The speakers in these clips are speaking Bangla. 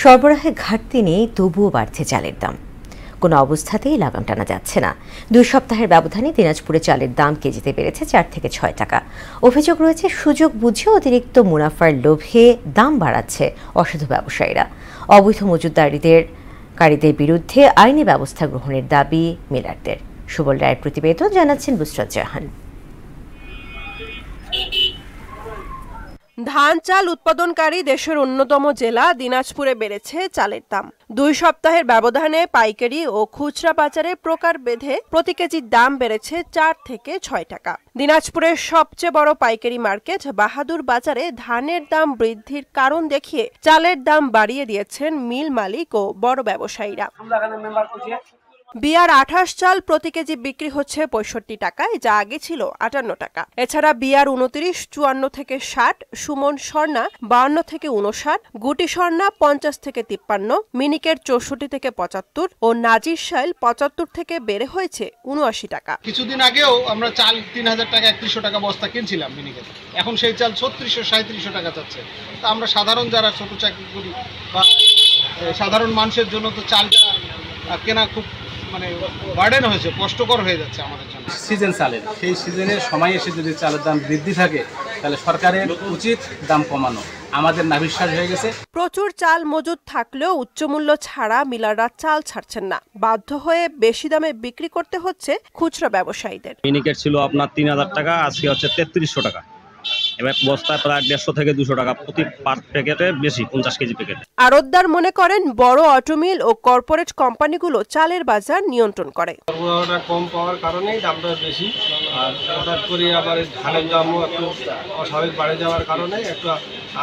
সরবরাহে ঘাটতি নেই, তবুও বাড়ছে চালের দাম। কোনো অবস্থাতেই লাগাম টানা যাচ্ছে না। 2 সপ্তাহের ব্যবধানে দিনাজপুরে চালের দাম কেজিতে বেড়েছে 4 থেকে 6 টাকা। অভিযোগ রয়েছে, সুযোগ বুঝে অতিরিক্ত মুনাফার লোভে দাম বাড়াচ্ছে অসাধু ব্যবসায়ীরা। অবৈধ মজুতদারীদের বিরুদ্ধে আইনি ব্যবস্থা গ্রহণের দাবি মিলারদের। সুবল রায়ের প্রতিবেদন জানাচ্ছেন বুসরাত জাহান। ধান চাল উৎপাদনকারী দেশের অন্যতম জেলা দিনাজপুরে বেড়েছে চালের দাম। 2 সপ্তাহের ব্যবধানে পাইকারি ও খুচরা বাজারে প্রকারভেদে প্রতি কেজির দাম বেড়েছে 4 থেকে 6 টাকা। দিনাজপুরের সবচেয়ে বড় পাইকারি মার্কেট বাহাদুর বাজারে ধানের দাম বৃদ্ধির কারণ দেখিয়ে চালের দাম বাড়িয়ে দিয়েছেন মিল মালিক ও বড় ব্যবসায়ীরা। বিআর 28 চাল প্রতি কেজি বিক্রি হচ্ছে 65 টাকায়, যা আগে ছিল 58 টাকা। এছাড়া বিআর 29 54 থেকে 60, সুমন স্বর্ণা 52 থেকে 59, গুটি স্বর্ণা 50 থেকে 53, মিনিকেট 64 থেকে 75 ও নাজির শাইল 75 থেকে বেড়ে হয়েছে 79 টাকা। কিছুদিন আগেও আমরা চাল 3000 টাকা 3100 টাকা বস্তা কিনছিলাম মিনিকেট, এখন সেই চাল 3600 3700 টাকা যাচ্ছে। তা আমরা সাধারণ যারা ছোট চাকরি করি বা সাধারণ মানুষের জন্য তো চালটা কেনা খুব বার্ডেন হয়েছে, কষ্টকর হয়ে যাচ্ছে আমাদের জন্য। সিজন চালের সেই সিজনের সময় এসে যদি চালের দাম বৃদ্ধি থাকে তাহলে সরকারের উচিত দাম কমানো। আমাদের নাভিশ্বাস হয়ে গেছে। প্রচুর চাল মজুদ থাকলেও উচ্চমূল্য ছাড়া মিলাররা চাল ছাড়ছেন না। বাধ্য হয়ে বেশি দামে বিক্রি করতে হচ্ছে খুচরা ব্যবসায়ীদের। মিনিকেট ছিল আপনার 3000 টাকা, আজকে হচ্ছে 3300 টাকা। এবার বস্তায় প্রায় 150 থেকে 200 টাকা প্রতি পার প্যাকেটে, বেশি 50 কেজি প্যাকেট। আড়তদার মনে করেন বড় অটোমিল ও কর্পোরেট কোম্পানিগুলো চালের বাজার নিয়ন্ত্রণ করে। সরবরাহটা কম পাওয়ার কারণেই দামটা বেশি, আর হঠাৎ করে আবার ধানের দামও একটু অস্বাভাবিক বাড়ে যাওয়ার কারণে একটা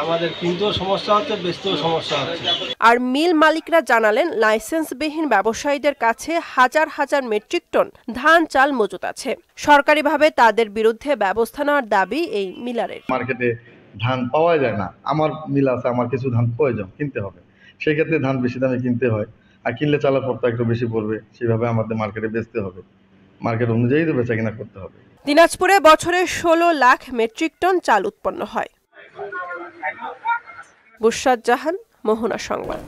আমাদের কিনতেও সমস্যা হচ্ছে, বেচতেও সমস্যা হচ্ছে। আর মিল মালিকরা জানালেন, লাইসেন্সবিহীন ব্যবসায়ীদের কাছে হাজার হাজার মেট্রিক টন ধান চাল মজুত আছে। সরকারিভাবে তাদের বিরুদ্ধে ব্যবস্থা নেওয়ার দাবি এই মিলারের। মার্কেটে ধান পাওয়া যায় না, আমার মিল আছে, আমার কিছু ধান প্রয়োজন, কিনতে হবে, সেই ক্ষেত্রে ধান বেশি দামে কিনতে হয়, আর কিনলে চালের পড়তা একটু বেশি পড়বে, সেভাবে আমাদের মার্কেটে বেচতে হবে, মার্কেট অনুযায়ী তো বেচা কিনা করতে হবে। দিনাজপুরে বছরে 16 লাখ মেট্রিক টন চাল উৎপন্ন হয়। বুসরাত জাহান, মোহনা সংবাদ।